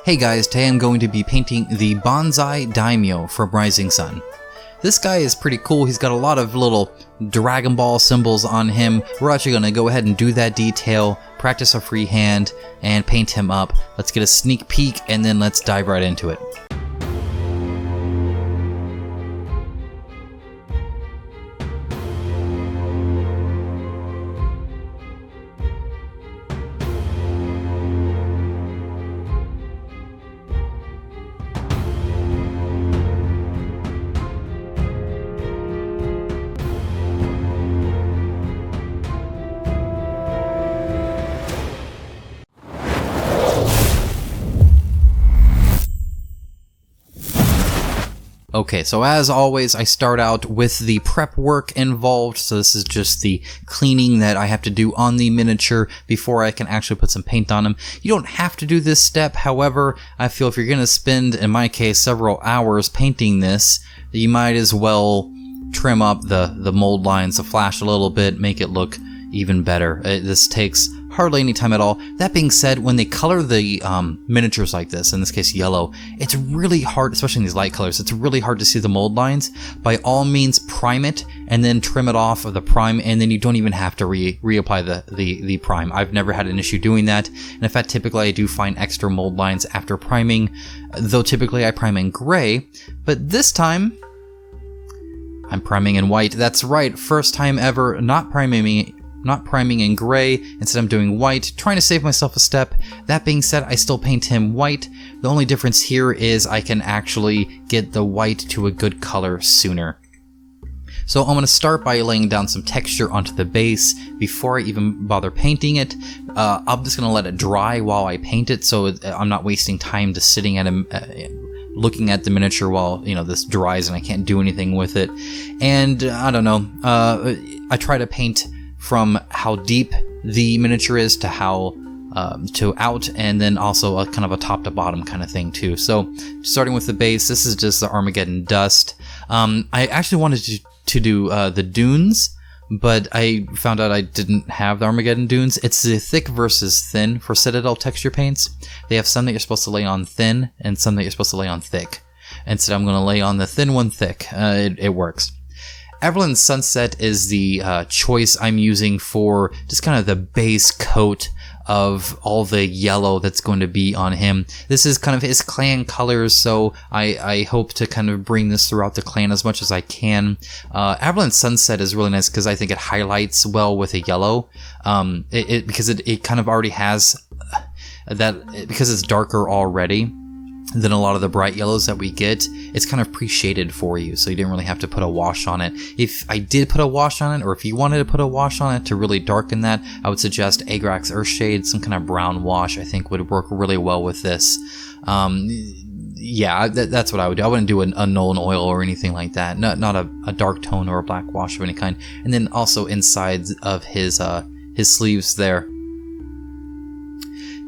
Hey guys, today I'm going to be painting the Bonsai Daimyo from Rising Sun. This guy is pretty cool. He's got a lot of little Dragon Ball symbols on him. We're actually going to go ahead and do that detail, practice a freehand, and paint him up. Let's get a sneak peek and then let's dive right into it. Okay, so as always, I start out with the prep work involved, so this is just the cleaning that I have to do on the miniature before I can actually put some paint on him. You don't have to do this step, however, I feel if you're going to spend, in my case, several hours painting this, you might as well trim up the mold lines, the flash a little bit, make it look even better. This takes hardly any time at all. That being said, when they color the miniatures like this, in this case yellow, it's really hard, especially in these light colors, it's really hard to see the mold lines. By all means, prime it and then trim it off of the prime, and then you don't even have to reapply the prime. I've never had an issue doing that, and in fact, typically I do find extra mold lines after priming, though typically I prime in gray, but this time I'm priming in white. That's right, first time ever not priming in gray, instead I'm doing white, trying to save myself a step. That being said, I still paint him white. The only difference here is I can actually get the white to a good color sooner. So I'm going to start by laying down some texture onto the base before I even bother painting it. I'm just going to let it dry while I paint it, so I'm not wasting time just sitting at him, looking at the miniature while this dries and I can't do anything with it. And I don't know, I try to paint from how deep the miniature is to how to out, and then also a kind of a top to bottom kind of thing too. So starting with the base, this is just the Armageddon Dust. I actually wanted to do the dunes, but I found out I didn't have the Armageddon dunes. It's the thick versus thin for Citadel texture paints. They have some that you're supposed to lay on thin and some that you're supposed to lay on thick. Instead, I'm going to lay on the thin one thick. It works. Averland Sunset is the choice I'm using for just kind of the base coat of all the yellow that's going to be on him. This is kind of his clan colors, so I hope to kind of bring this throughout the clan as much as I can. Averland Sunset is really nice because I think it highlights well with a yellow, because it kind of already has that, because it's darker already than a lot of the bright yellows that we get. It's kind of pre-shaded for you, so you didn't really have to put a wash on it. If I did put a wash on it, or if you wanted to put a wash on it to really darken that, I would suggest Agrax Earthshade, some kind of brown wash I think would work really well with this. Yeah, that's what I would do. I wouldn't do a Nolan oil or anything like that. Not a dark tone or a black wash of any kind. And then also inside of his sleeves there.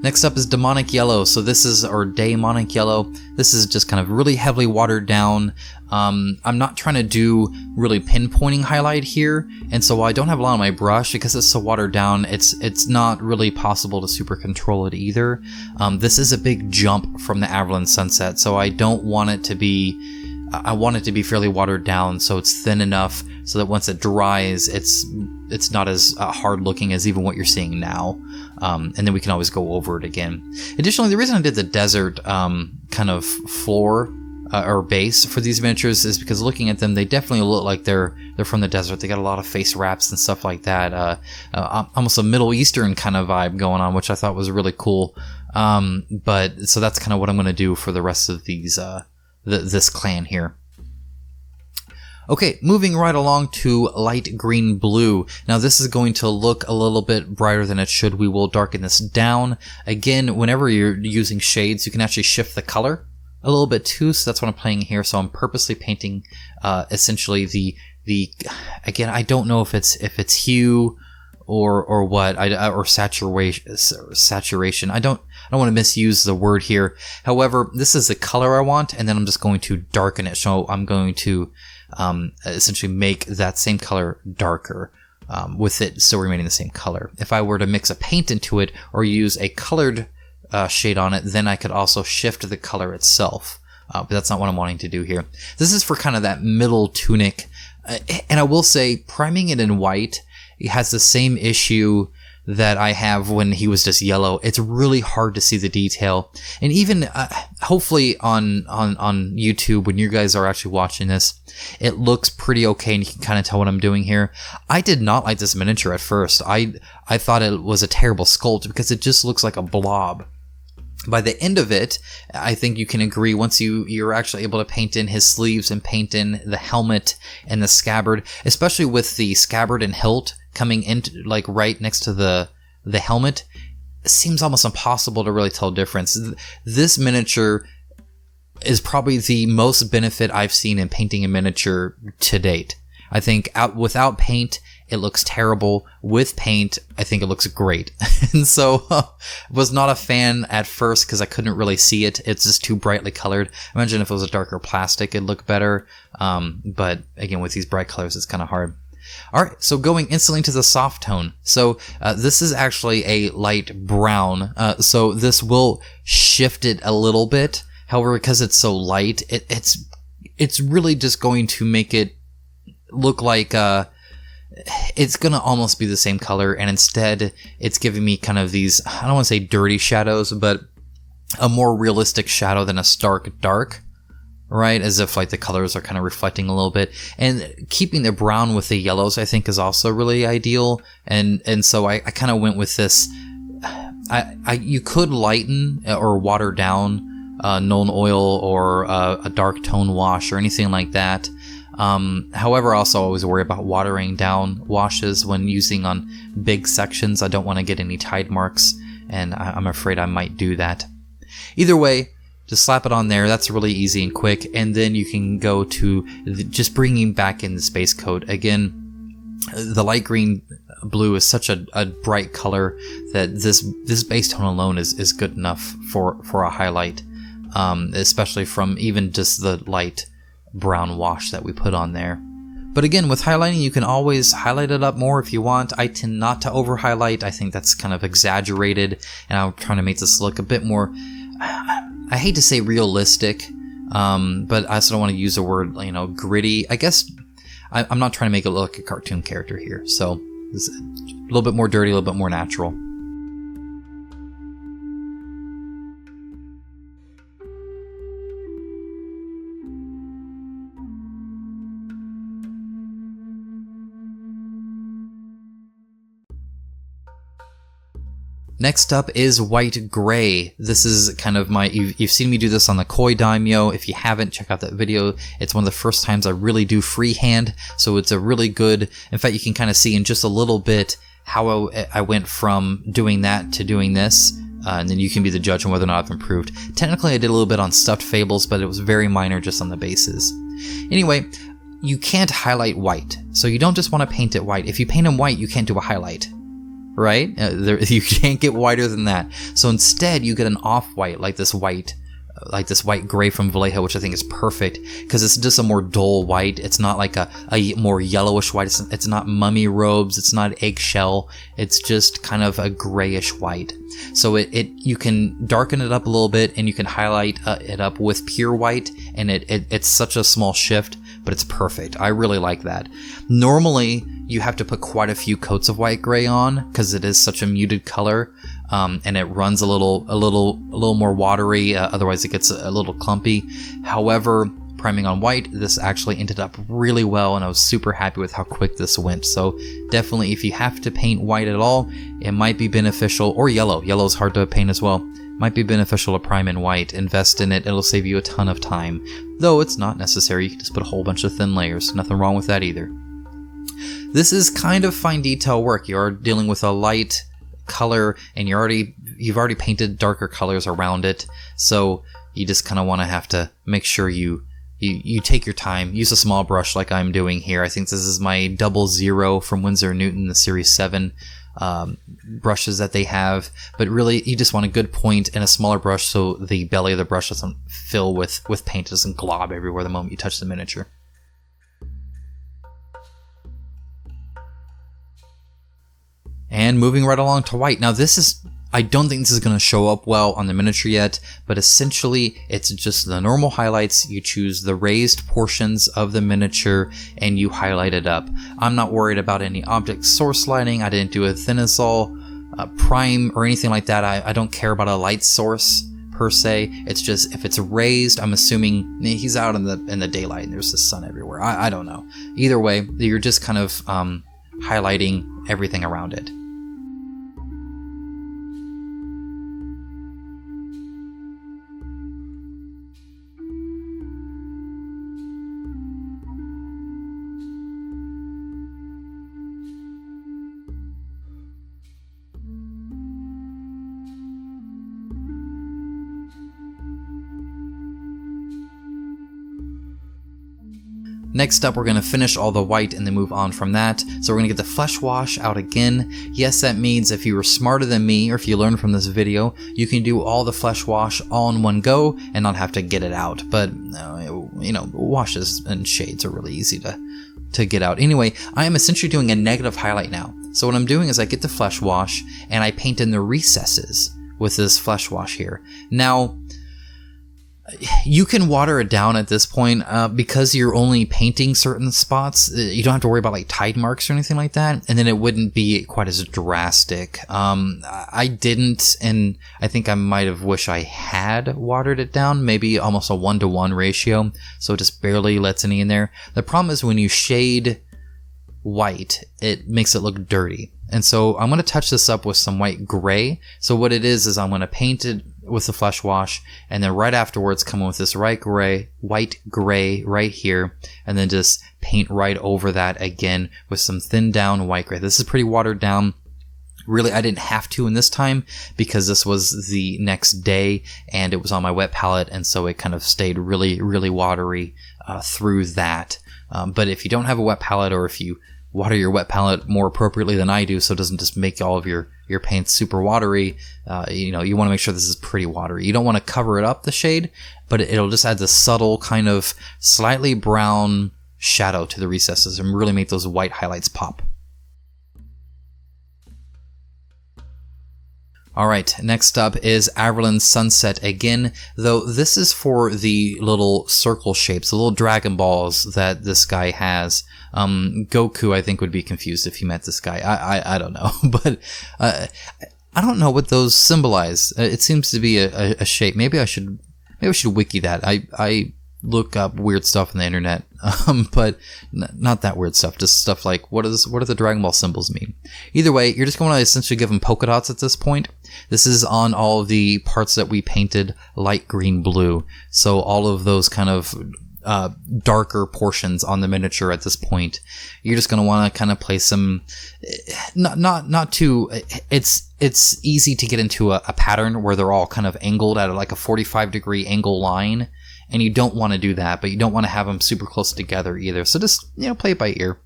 Next up is Daemonic Yellow. So this is, or Daemonic Yellow. This is just kind of really heavily watered down. I'm not trying to do really pinpointing highlight here, and so while I don't have a lot on my brush, because it's so watered down, it's not really possible to super control it either. This is a big jump from the Averland Sunset, so I don't want it to be, I want it to be fairly watered down so it's thin enough so that once it dries, it's not as hard looking as even what you're seeing now. And then we can always go over it again. Additionally, the reason I did the desert kind of floor or base for these miniatures is because looking at them, they definitely look like they're from the desert. They got a lot of face wraps and stuff like that. Almost a Middle Eastern kind of vibe going on, which I thought was really cool. But so that's kind of what I'm going to do for the rest of these this clan here. Okay, moving right along to light green blue. Now this is going to look a little bit brighter than it should. We will darken this down. Again, whenever you're using shades, you can actually shift the color a little bit too, so that's what I'm playing here. So I'm purposely painting essentially the again, I don't know if it's hue or what, or saturation. I don't want to misuse the word here. However, this is the color I want, and then I'm just going to darken it. So I'm going to essentially make that same color darker, with it still remaining the same color. If I were to mix a paint into it or use a colored shade on it, then I could also shift the color itself. But that's not what I'm wanting to do here. This is for kind of that middle tunic. And I will say, priming it in white, it has the same issue that I have when he was just yellow. It's really hard to see the detail. And even hopefully on YouTube, when you guys are actually watching this, it looks pretty okay and you can kind of tell what I'm doing here. I did not like this miniature at first. I thought it was a terrible sculpt because it just looks like a blob. By the end of it, I think you can agree, once you're actually able to paint in his sleeves and paint in the helmet and the scabbard, especially with the scabbard and hilt coming in like right next to the helmet, it seems almost impossible to really tell difference. This miniature is probably the most benefit I've seen in painting a miniature to date. I think without paint, it looks terrible. With paint, I think it looks great. And so was not a fan at first because I couldn't really see it. It's just too brightly colored. Imagine if it was a darker plastic, it'd look better. But again, with these bright colors, it's kind of hard. All right, so going instantly to the soft tone. So this is actually a light brown. So this will shift it a little bit. However, because it's so light, it's really just going to make it look like it's gonna almost be the same color, and instead it's giving me kind of these, I don't want to say dirty shadows, but a more realistic shadow than a stark dark, right? As if like the colors are kind of reflecting a little bit. And keeping the brown with the yellows, I think, is also really ideal. And so I kind of went with this. You could lighten or water down Nuln Oil or a dark tone wash or anything like that. However, I also always worry about watering down washes when using on big sections. I don't want to get any tide marks, and I'm afraid I might do that. Either way, just slap it on there. That's really easy and quick. And then you can go to just bringing back in the space coat. Again, the light green blue is such a bright color that this base tone alone is good enough for a highlight, especially from even just the light brown wash that we put on there. But again, with highlighting, you can always highlight it up more if you want. I tend not to over highlight. I think that's kind of exaggerated, and I'm trying to make this look a bit more, I hate to say realistic, but I also don't want to use the word, gritty. I guess I'm not trying to make it look like a cartoon character here. So it's a little bit more dirty, a little bit more natural. Next up is white gray. This is kind of you've seen me do this on the Koi Daimyo. If you haven't, check out that video. It's one of the first times I really do freehand, so it's a really good, in fact, you can kind of see in just a little bit how I went from doing that to doing this, and then you can be the judge on whether or not I've improved. Technically, I did a little bit on Stuffed Fables, but it was very minor just on the bases. Anyway, you can't highlight white, so you don't just want to paint it white. If you paint them white, you can't do a highlight. Right? You can't get whiter than that. So instead, you get an off-white, like this white gray from Vallejo, which I think is perfect because it's just a more dull white. It's not like a more yellowish white. It's not mummy robes. It's not eggshell. It's just kind of a grayish white. So you can darken it up a little bit, and you can highlight it up with pure white, and it's such a small shift, but it's perfect. I really like that. Normally, you have to put quite a few coats of white gray on because it is such a muted color, and it runs a little more watery. Otherwise, it gets a little clumpy. However, priming on white, this actually ended up really well, and I was super happy with how quick this went. So definitely, if you have to paint white at all, it might be beneficial, or yellow. Yellow is hard to paint as well. Might be beneficial to prime in white. Invest in it. It'll save you a ton of time. Though it's not necessary. You can just put a whole bunch of thin layers. Nothing wrong with that either. This is kind of fine detail work. You are dealing with a light color, and you've already painted darker colors around it. So you just kind of want to have to make sure you take your time. Use a small brush like I'm doing here. I think this is my 00 from Winsor & Newton, the Series 7 brushes that they have. But really, you just want a good point and a smaller brush so the belly of the brush doesn't fill with paint. It doesn't glob everywhere the moment you touch the miniature. And moving right along to white. Now this is I don't think this is going to show up well on the miniature yet, but essentially it's just the normal highlights. You choose the raised portions of the miniature and you highlight it up. I'm not worried about any object source lighting. I didn't do a Thinazol prime or anything like that. I don't care about a light source per se. It's just if it's raised, I'm assuming he's out in the daylight and there's the sun everywhere. I don't know. Either way, you're just kind of highlighting everything around it. Next up, we're going to finish all the white and then move on from that. So we're going to get the flesh wash out again. Yes, that means if you were smarter than me, or if you learned from this video, you can do all the flesh wash all in one go and not have to get it out. But, you know, washes and shades are really easy to get out. Anyway, I am essentially doing a negative highlight now. So what I'm doing is I get the flesh wash and I paint in the recesses with this flesh wash here. Now, you can water it down at this point because you're only painting certain spots. You don't have to worry about like tide marks or anything like that, and then it wouldn't be quite as drastic. I didn't, and I think I might have wished I had watered it down, maybe almost a 1-to-1 ratio, so it just barely lets any in there. The problem is when you shade white, it makes it look dirty. And so I'm going to touch this up with some white gray. So what it is I'm going to paint it with the flesh wash, and then right afterwards come in with this white gray right here, and then just paint right over that again with some thinned down white gray. This is pretty watered down. Really, I didn't have to in this time because this was the next day and it was on my wet palette, and so it kind of stayed really, really watery through that. But if you don't have a wet palette, or if you water your wet palette more appropriately than I do, so it doesn't just make all of your paints super watery, you want to make sure this is pretty watery. You don't want to cover it up, the shade, but it'll just add this subtle kind of slightly brown shadow to the recesses and really make those white highlights pop. Alright, next up is Averland Sunset again, though this is for the little circle shapes, the little Dragon Balls that this guy has. Goku, I think, would be confused if he met this guy. I don't know, but I don't know what those symbolize. It seems to be a shape. Maybe I should wiki that. I look up weird stuff on the internet, but not that weird stuff, just stuff like what do the Dragon Ball symbols mean? Either way, you're just going to essentially give them polka dots at this point. This is on all of the parts that we painted light green blue, so all of those kind of darker portions on the miniature at this point. You're just going to want to kind of place some, not too, it's easy to get into a pattern where they're all kind of angled at like a 45-degree angle line. And you don't want to do that, but you don't want to have them super close together either. So just, play it by ear.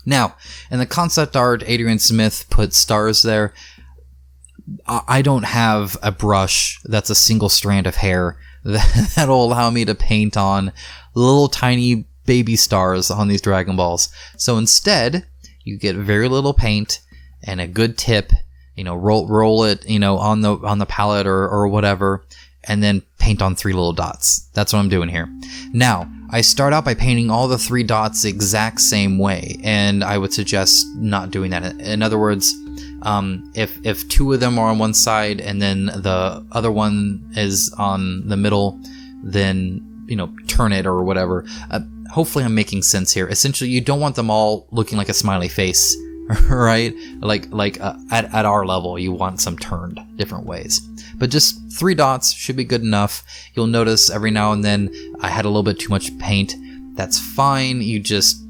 Now, in the concept art, Adrian Smith put stars there. I don't have a brush that's a single strand of hair that'll allow me to paint on little tiny baby stars on these Dragon Balls. So instead, you get very little paint and a good tip, roll it, on the palette or whatever, and then paint on 3 little dots. That's what I'm doing here. Now, I start out by painting all the 3 dots the exact same way, and I would suggest not doing that. In other words, if 2 of them are on one side and then the other one is on the middle, then, turn it or whatever. Hopefully I'm making sense here. Essentially, you don't want them all looking like a smiley face, right? Like at our level, you want some turned different ways. But just 3 dots should be good enough. You'll notice every now and then I had a little bit too much paint. That's fine. You just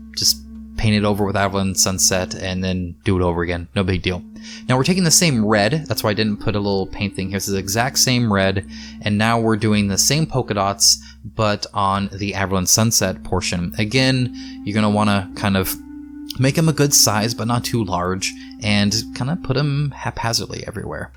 paint it over with Averland Sunset and then do it over again. No big deal. Now we're taking the same red. That's why I didn't put a little paint thing here. This is the exact same red. And now we're doing the same polka dots, but on the Averland Sunset portion. Again, you're going to want to kind of make them a good size, but not too large, and kind of put them haphazardly everywhere.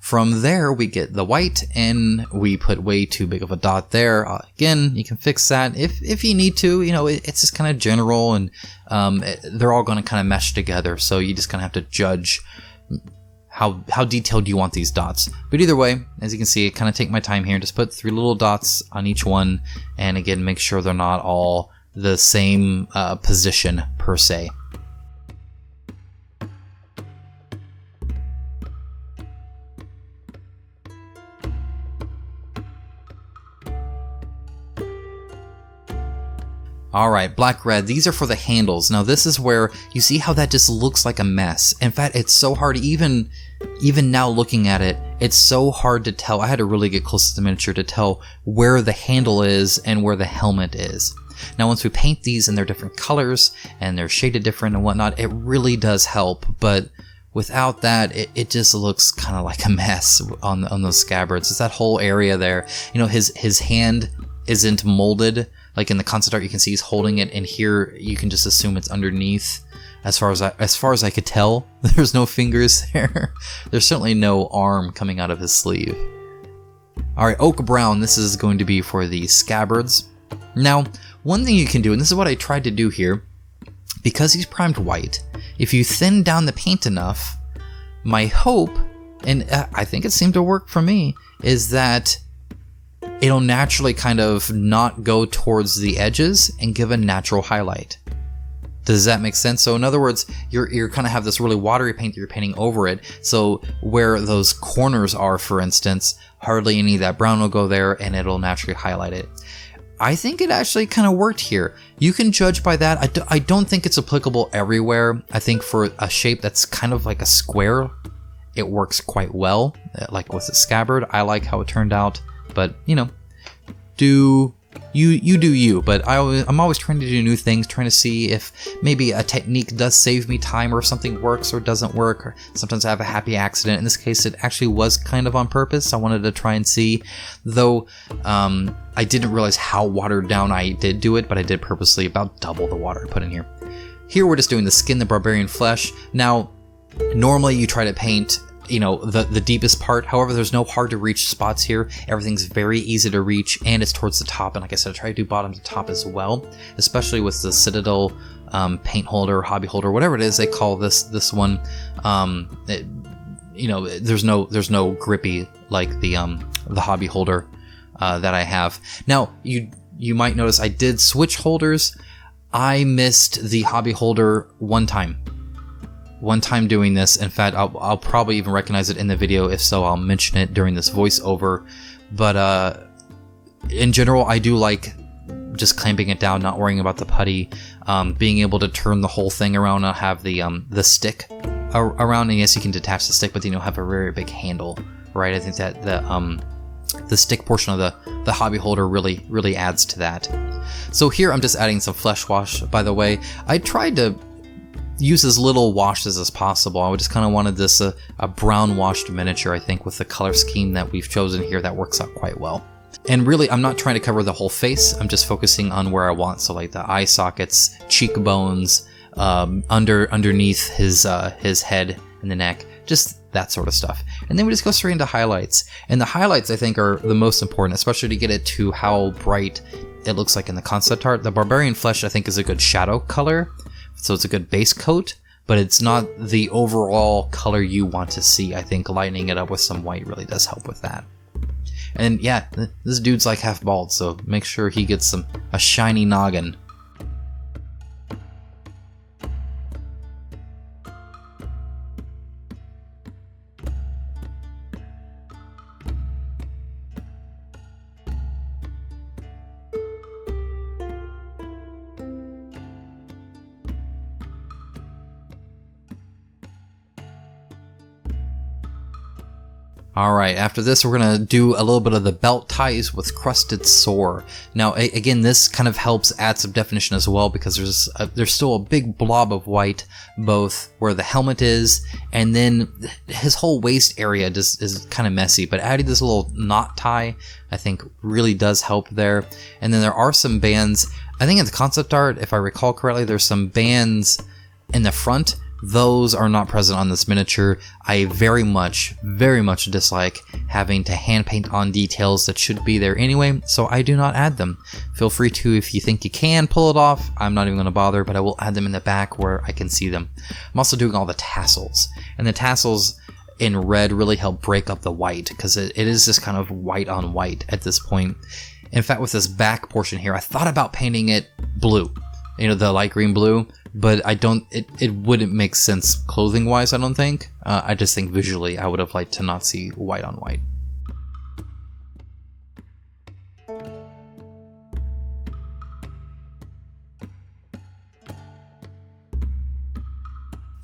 From there, we get the white, and we put way too big of a dot there. Again, you can fix that if you need to. You know, it's just kind of general, and they're all going to kind of mesh together. So you just kind of have to judge how detailed you want these dots. But either way, as you can see, I kind of take my time here and just put 3 little dots on each one. And again, make sure they're not all the same position per se. Alright, black, red, these are for the handles. Now this is where you see how that just looks like a mess. In fact, it's so hard, even now looking at it, it's so hard to tell. I had to really get close to the miniature to tell where the handle is and where the helmet is. Now once we paint these and they're different colors and they're shaded different and whatnot, it really does help. But without that, it just looks kind of like a mess on those scabbards. It's that whole area there. You know, his hand isn't molded. Like in the concept art, you can see he's holding it, and here you can just assume it's underneath. As far as I could tell, there's no fingers there. There's certainly no arm coming out of his sleeve. All right, oak brown. This is going to be for the scabbards. Now, one thing you can do, and this is what I tried to do here, because he's primed white, if you thin down the paint enough, my hope, and I think it seemed to work for me, is that it'll naturally kind of not go towards the edges and give a natural highlight. Does that make sense? So in other words, you're kind of have this really watery paint that you're painting over it. So where those corners are, for instance, hardly any of that brown will go there, and it'll naturally highlight it. I think it actually kind of worked here. You can judge by that. I don't think it's applicable everywhere. I think for a shape that's kind of like a square, it works quite well. Like with the scabbard, I like how it turned out. But, you know, do you. But I'm always trying to do new things, trying to see if maybe a technique does save me time, or if something works or doesn't work. Or sometimes I have a happy accident. In this case, it actually was kind of on purpose. I wanted to try and see, though I didn't realize how watered down I did do it, but I did purposely about double the water I put in here. Here we're just doing the skin, the barbarian flesh. Now, normally you try to paint, you know, the deepest part. However, there's no hard to reach spots here. Everything's very easy to reach, and it's towards the top. And like I said, I try to do bottom to top as well, especially with the Citadel paint holder, hobby holder, whatever it is they call this one. You know, there's no grippy like the hobby holder that I have. Now you might notice I did switch holders. I missed the hobby holder one time doing this. In fact, I'll probably even recognize it in the video. If so, I'll mention it during this voiceover. But in general, I do like just clamping it down, not worrying about the putty, being able to turn the whole thing around. I'll have the stick around, and yes, you can detach the stick, but then you'll have a very big handle, right? I think that the stick portion of the hobby holder really adds to that. So here I'm just adding some flesh wash. By the way, I tried to use as little washes as possible. I just kind of wanted this a brown washed miniature. I think with the color scheme that we've chosen here, that works out quite well. And really, I'm not trying to cover the whole face. I'm just focusing on where I want. So like the eye sockets, cheekbones, underneath his head and the neck, just that sort of stuff. And then we just go straight into highlights. And the highlights, I think, are the most important, especially to get it to how bright it looks like in the concept art. The barbarian flesh, I think, is a good shadow color. So it's a good base coat, but it's not the overall color you want to see. I think lightening it up with some white really does help with that. And yeah, this dude's like half bald, so make sure he gets a shiny noggin. Alright, after this we're going to do a little bit of the belt ties with Crusted Sore. Now again, this kind of helps add some definition as well, because there's still a big blob of white both where the helmet is, and then his whole waist area is kind of messy, but adding this little knot tie I think really does help there. And then there are some bands, I think in the concept art, if I recall correctly, there's some bands in the front those are not present on this miniature. I very much dislike having to hand paint on details that should be there anyway, so I do not add them. Feel free to, if you think you can pull it off. I'm not even going to bother, but I will add them in the back where I can see them. I'm also doing all the tassels, and the tassels in red really help break up the white, because it is this kind of white on white at this point. In fact, with this back portion here, I thought about painting it blue, you know, the light green blue, but it wouldn't make sense clothing wise, I don't think. I just think visually I would have liked to not see white on white.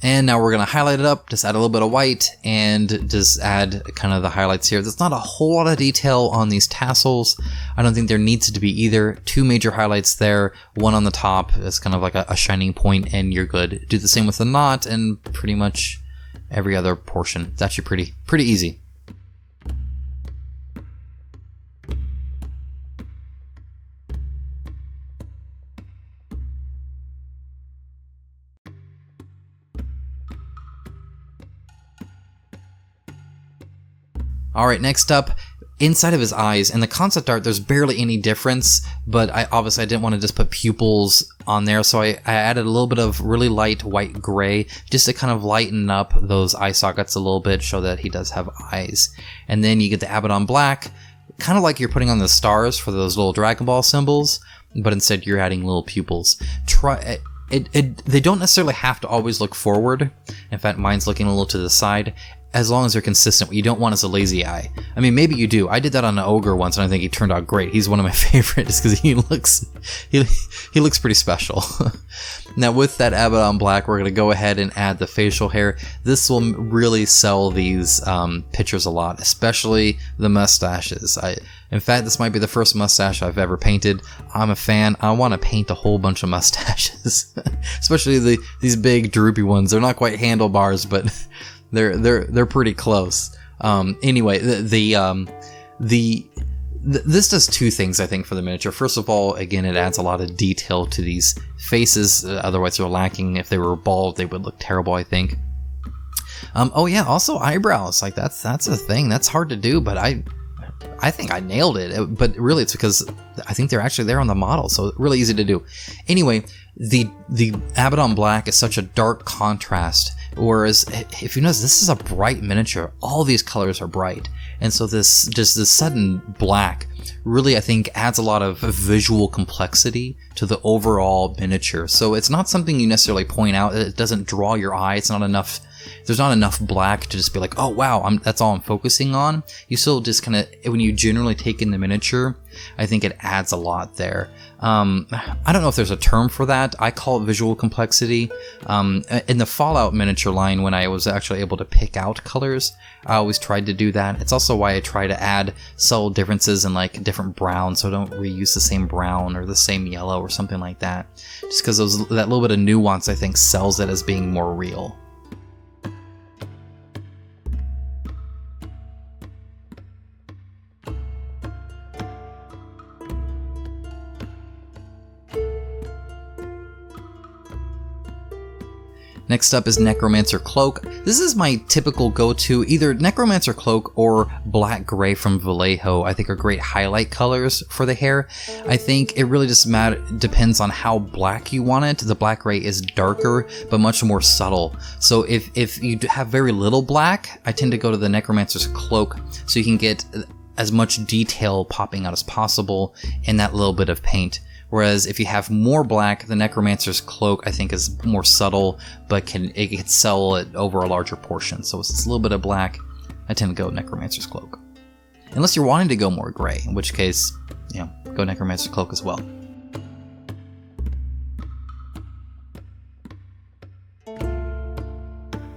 And now we're going to highlight it up, just add a little bit of white, and just add kind of the highlights here. There's not a whole lot of detail on these tassels. I don't think there needs to be either. 2 major highlights there, one on the top is kind of like a shining point, and you're good. Do the same with the knot and pretty much every other portion. It's actually pretty easy. Alright, next up, inside of his eyes. In the concept art, there's barely any difference, but I didn't want to just put pupils on there, so I added a little bit of really light white gray, just to kind of lighten up those eye sockets a little bit, show that he does have eyes. And then you get the Abaddon Black, kind of like you're putting on the stars for those little Dragon Ball symbols, but instead you're adding little pupils. They don't necessarily have to always look forward. In fact, mine's looking a little to the side. As long as they're consistent, what you don't want is a lazy eye. I mean, maybe you do. I did that on an ogre once, and I think he turned out great. He's one of my favorites because he looks pretty special. Now, with that Abaddon Black, we're going to go ahead and add the facial hair. This will really sell these pictures a lot, especially the mustaches. In fact, this might be the first mustache I've ever painted. I'm a fan. I want to paint a whole bunch of mustaches, especially these big droopy ones. They're not quite handlebars, but they're pretty close. Anyway, this does 2 things, I think, for the miniature. First of all, again, it adds a lot of detail to these faces. Otherwise, they're lacking. If they were bald, they would look terrible, I think. Oh yeah, also eyebrows. Like that's a thing. That's hard to do, but I think I nailed it. But really, it's because I think they're actually there on the model, so really easy to do. Anyway, the Abaddon Black is such a dark contrast. Whereas, if you notice, this is a bright miniature. All these colors are bright. And so this sudden black really, I think, adds a lot of visual complexity to the overall miniature. So it's not something you necessarily point out. It doesn't draw your eye. It's not enough. There's not enough black to just be like, oh wow, that's all I'm focusing on. You still just kind of, when you generally take in the miniature, I think it adds a lot there. I don't know if there's a term for that. I call it visual complexity. In the Fallout miniature line, when I was actually able to pick out colors, I always tried to do that. It's also why I try to add subtle differences in like different browns, so I don't reuse the same brown or the same yellow or something like that. Just because that little bit of nuance, I think, sells it as being more real. Next up is Necromancer Cloak. This is my typical go-to. Either Necromancer Cloak or Black Gray from Vallejo, I think, are great highlight colors for the hair. I think it really just depends on how black you want it. The Black Gray is darker, but much more subtle. So if you have very little black, I tend to go to the Necromancer's Cloak, so you can get as much detail popping out as possible in that little bit of paint. Whereas if you have more black, the Necromancer's Cloak, I think, is more subtle, but it can sell it over a larger portion. So if it's a little bit of black, I tend to go Necromancer's Cloak. Unless you're wanting to go more gray, in which case, go Necromancer's Cloak as well.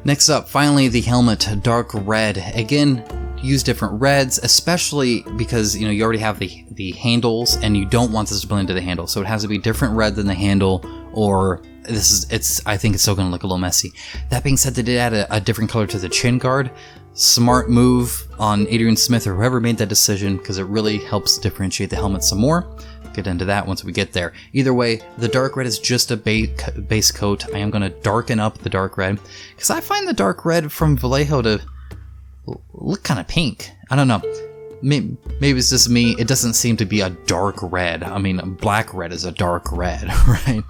Next up, finally, the helmet, dark red. Again, use different reds, especially because you already have the handles, and you don't want this to blend into the handle, so it has to be different red than the handle, or I think it's still going to look a little messy. That being said, they did add a different color to the chin guard, Smart move on Adrian Smith or whoever made that decision, because it really helps differentiate the helmet some more. Get into that once we get there. Either way, the dark red is just a base coat. I am going to darken up the dark red, because I find the dark red from Vallejo to look kind of pink. I don't know. Maybe it's just me. It doesn't seem to be a dark red. I mean, black red is a dark red, right?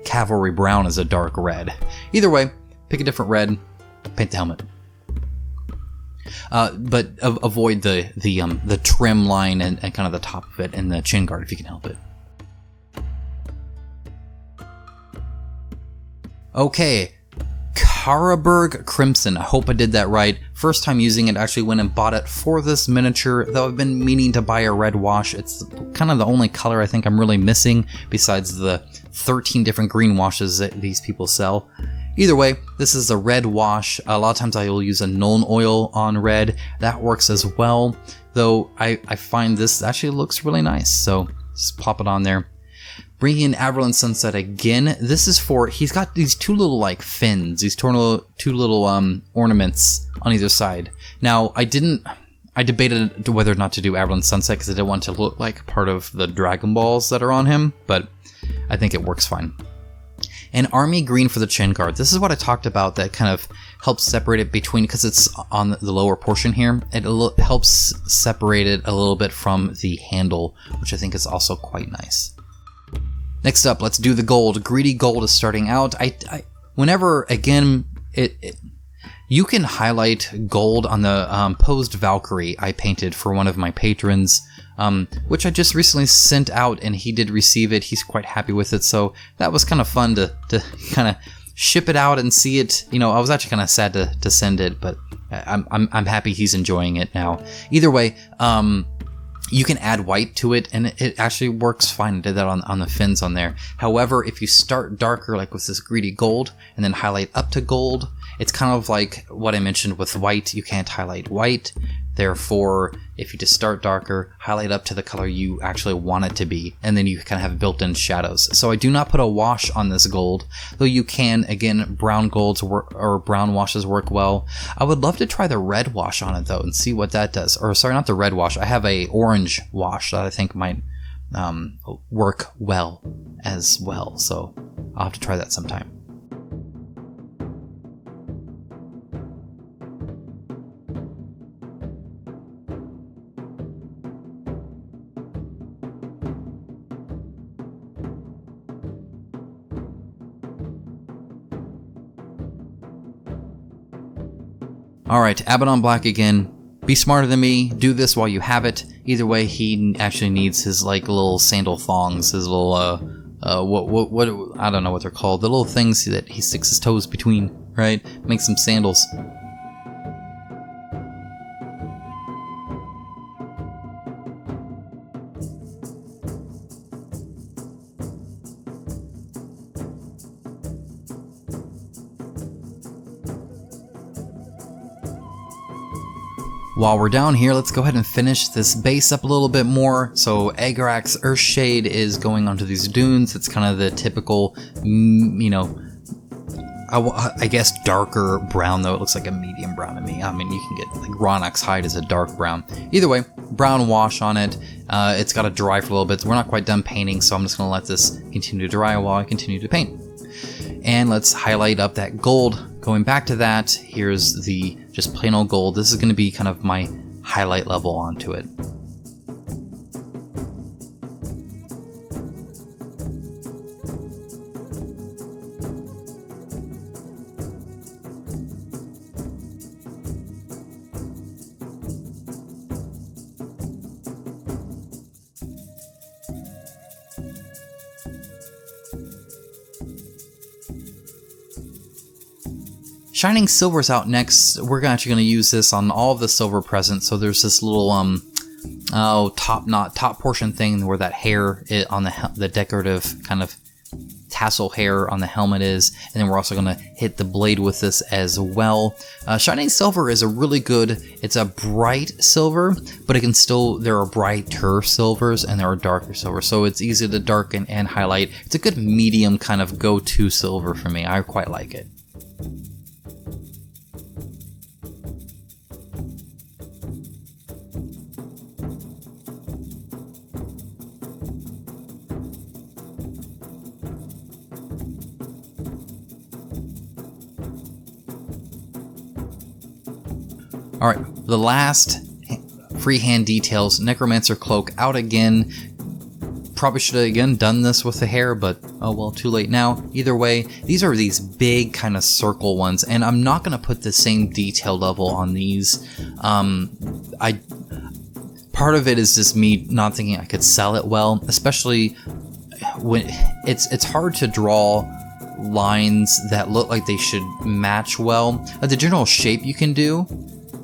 Cavalry brown is a dark red. Either way, pick a different red, paint the helmet. But avoid the trim line and kind of the top of it and the chin guard if you can help it. Okay, Carroburg Crimson. I hope I did that right. First time using it, actually went and bought it for this miniature, though I've been meaning to buy a red wash. It's kind of the only color I think I'm really missing besides the 13 different green washes that these people sell. Either way, this is a red wash. A lot of times I will use a Nuln oil on red. That works as well, though I find this actually looks really nice. So just pop it on there. Bringing in Averland Sunset again. This is for, he's got these two little like fins, these two little ornaments on either side. Now I debated whether or not to do Averland Sunset because I didn't want it to look like part of the Dragon Balls that are on him, but I think it works fine. And army green for the chin guard. This is what I talked about that kind of helps separate it between, because it's on the lower portion here, it helps separate it a little bit from the handle, which I think is also quite nice. Next up, let's do the gold. Greedy gold is starting out. Whenever, again, you can highlight gold on the posed Valkyrie I painted for one of my patrons, which I just recently sent out, and he did receive it. He's quite happy with it, so that was kind of fun to kind of ship it out and see it. You know, I was actually kind of sad to send it, but I'm happy he's enjoying it now. Either way, you can add white to it, and it actually works fine. I did that on the fins on there. However, if you start darker, like with this greedy gold, and then highlight up to gold, it's kind of like what I mentioned with white. You can't highlight white. Therefore, if you just start darker, highlight up to the color you actually want it to be, and then you kind of have built-in shadows. So I do not put a wash on this gold, though you can. Again, brown golds or brown washes work well. I would love to try the red wash on it though and see what that does. Or sorry, not the red wash. I have a orange wash that I think might work well as well. So I'll have to try that sometime. Alright, Abaddon Black again. Be smarter than me, do this while you have it. Either way, he actually needs his like little sandal thongs, his little what I don't know what they're called. The little things that he sticks his toes between, right? Makes some sandals. While we're down here, let's go ahead and finish this base up a little bit more. So Agrax Earthshade is going onto these dunes. It's kind of the typical, you know, I guess darker brown, though it looks like a medium brown to me. I mean, you can get like Ronak's hide is a dark brown. Either way, brown wash on it. It's got to dry for a little bit. We're not quite done painting, so I'm just going to let this continue to dry while I continue to paint. And let's highlight up that gold. Going back to that, here's the just plain old gold. This is going to be kind of my highlight level onto it. Shining Silver's out next. We're actually going to use this on all of the silver presents. So there's this little top portion thing where that hair on the decorative kind of tassel hair on the helmet is, and then we're also going to hit the blade with this as well. Shining Silver is a really good. It's a bright silver, but it can still. There are brighter silvers and there are darker silvers, so it's easy to darken and highlight. It's a good medium kind of go-to silver for me. I quite like it. Alright, the last freehand details, Necromancer Cloak out again. Probably should have again done this with the hair, but oh well, too late now. Either way, these are these big kind of circle ones, and I'm not going to put the same detail level on these. Part of it is just me not thinking I could sell it well, especially when it's hard to draw lines that look like they should match well. The general shape you can do,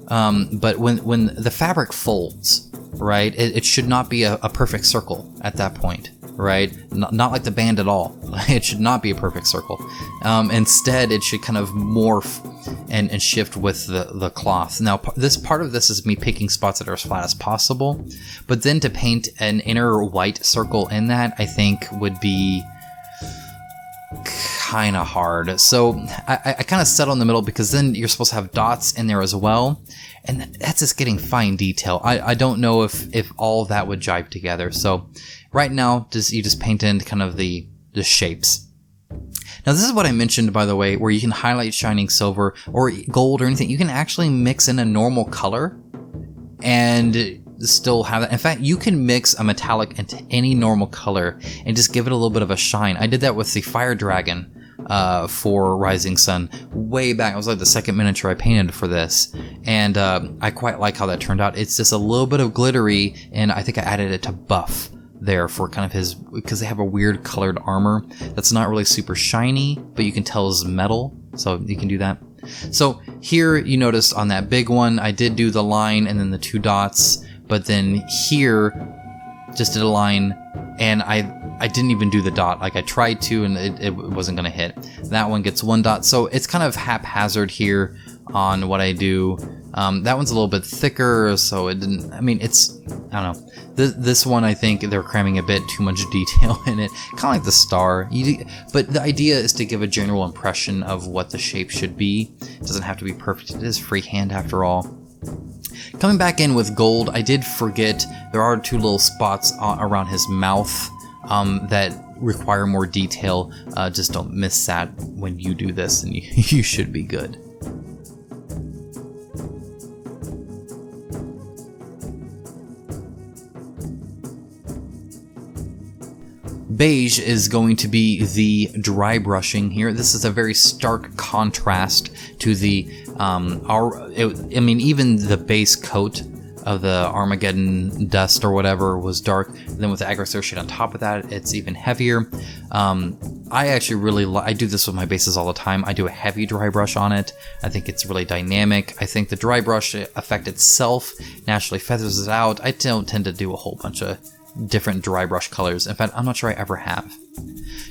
but when the fabric folds, right, it should not be a perfect circle at that point, right? Not like the band at all. It should not be a perfect circle. Instead, it should kind of morph and shift with the cloth. Now, part of this is me picking spots that are as flat as possible, but then to paint an inner white circle in that, I think would be kind of hard. So I kind of settle in the middle, because then you're supposed to have dots in there as well, and that's just getting fine detail. I don't know if all that would jive together. So right now, you just paint in kind of the shapes. Now this is what I mentioned, by the way, where you can highlight shining silver or gold or anything. You can actually mix in a normal color and still have that. In fact, you can mix a metallic into any normal color and just give it a little bit of a shine. I did that with the Fire Dragon for Rising Sun way back. It was like the second miniature I painted for this, and I quite like how that turned out. It's just a little bit of glittery, and I think I added it to buff there for kind of his, because they have a weird colored armor that's not really super shiny, but you can tell is metal, so you can do that. So here you notice on that big one, I did do the line and then the 2 dots, but then here just did a line, and I didn't even do the dot. Like I tried to, and it wasn't gonna hit. That one gets 1 dot, so it's kind of haphazard here on what I do. That one's a little bit thicker, so it didn't, I mean, it's, I don't know. This one, I think they're cramming a bit too much detail in it, kind of like the star. But the idea is to give a general impression of what the shape should be. It doesn't have to be perfect. It is freehand after all. Coming back in with gold, I did forget there are 2 little spots around his mouth that require more detail. Just don't miss that when you do this, and you should be good. Beige is going to be the dry brushing here. This is a very stark contrast to the, even the base coat of the Armageddon Dust or whatever was dark. And then with the Agrax Earthshade on top of that, it's even heavier. I actually really I do this with my bases all the time. I do a heavy dry brush on it. I think it's really dynamic. I think the dry brush effect itself naturally feathers it out. I don't tend to do a whole bunch of different dry brush colors. In fact, I'm not sure I ever have.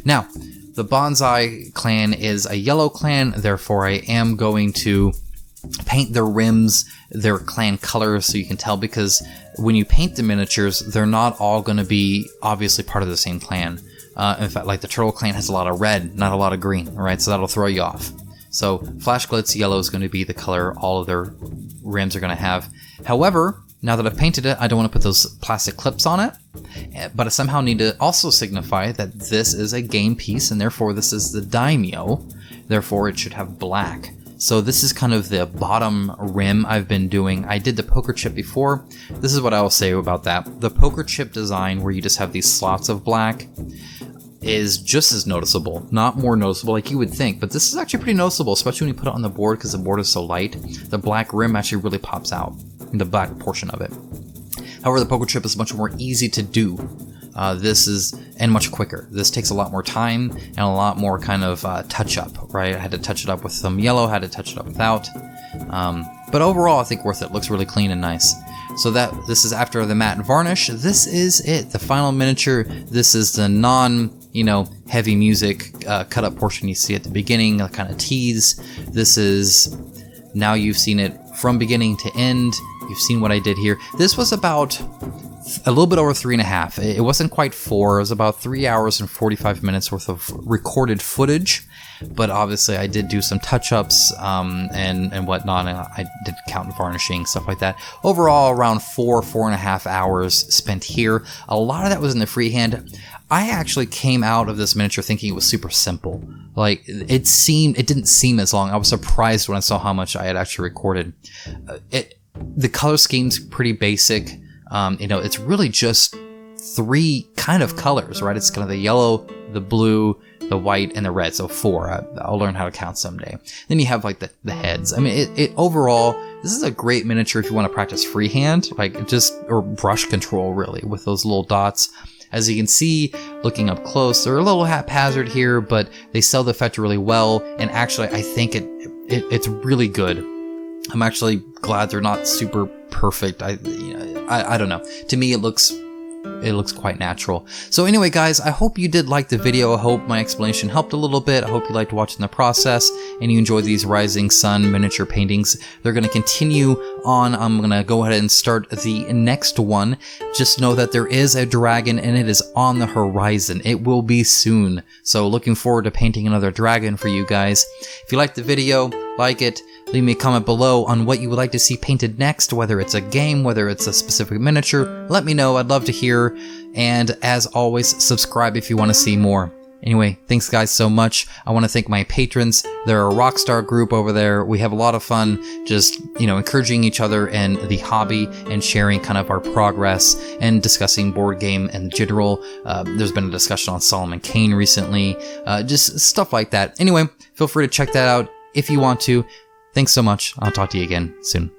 Now, the Bonsai clan is a yellow clan, therefore I am going to paint their rims, their clan colors, so you can tell, because when you paint the miniatures, they're not all going to be obviously part of the same clan. In fact, like the Turtle clan has a lot of red, not a lot of green, right? So that'll throw you off. So Flash Glitz Yellow is going to be the color all of their rims are going to have. However, now that I've painted it, I don't want to put those plastic clips on it, but I somehow need to also signify that this is a game piece, and therefore this is the Daimyo, therefore it should have black. So this is kind of the bottom rim I've been doing. I did the poker chip before. This is what I will say about that. The poker chip design, where you just have these slots of black, is just as noticeable, not more noticeable like you would think, but this is actually pretty noticeable, especially when you put it on the board because the board is so light. The black rim actually really pops out, the black portion of it. However, the poker chip is much more easy to do. And much quicker. This takes a lot more time and a lot more kind of touch up, right? I had to touch it up with some yellow, had to touch it up without. But overall, I think worth it. Looks really clean and nice. So this is after the matte varnish. This is it, the final miniature. This is the heavy music cut up portion you see at the beginning, a kind of tease. This is, now you've seen it from beginning to end. You've seen what I did here. This was about a little bit over 3.5. It wasn't quite 4. It was about 3 hours and 45 minutes worth of recorded footage. But obviously I did do some touch-ups and whatnot. And I did count and varnishing, stuff like that. Overall, around 4.5 hours spent here. A lot of that was in the freehand. I actually came out of this miniature thinking it was super simple. Like, it didn't seem as long. I was surprised when I saw how much I had actually recorded. The color scheme's pretty basic. It's really just 3 kind of colors, right? It's kind of the yellow, the blue, the white, and the red. So 4. I'll learn how to count someday. Then you have like the heads. I mean, it overall, this is a great miniature if you want to practice freehand, or brush control really with those little dots. As you can see, looking up close, they're a little haphazard here, but they sell the effect really well. And actually, I think it's really good. I'm actually glad they're not super perfect. I don't know. To me, it looks quite natural. So anyway, guys, I hope you did like the video. I hope my explanation helped a little bit. I hope you liked watching the process and you enjoyed these Rising Sun miniature paintings. They're going to continue on. I'm going to go ahead and start the next one. Just know that there is a dragon and it is on the horizon. It will be soon. So looking forward to painting another dragon for you guys. If you liked the video, like it. Leave me a comment below on what you would like to see painted next, whether it's a game, whether it's a specific miniature. Let me know, I'd love to hear. And as always, subscribe if you want to see more. Anyway, thanks guys so much. I want to thank my patrons. They're a rockstar group over there. We have a lot of fun just, encouraging each other and the hobby and sharing kind of our progress and discussing board game and general. There's been a discussion on Solomon Kane recently, just stuff like that. Anyway, feel free to check that out if you want to. Thanks so much. I'll talk to you again soon.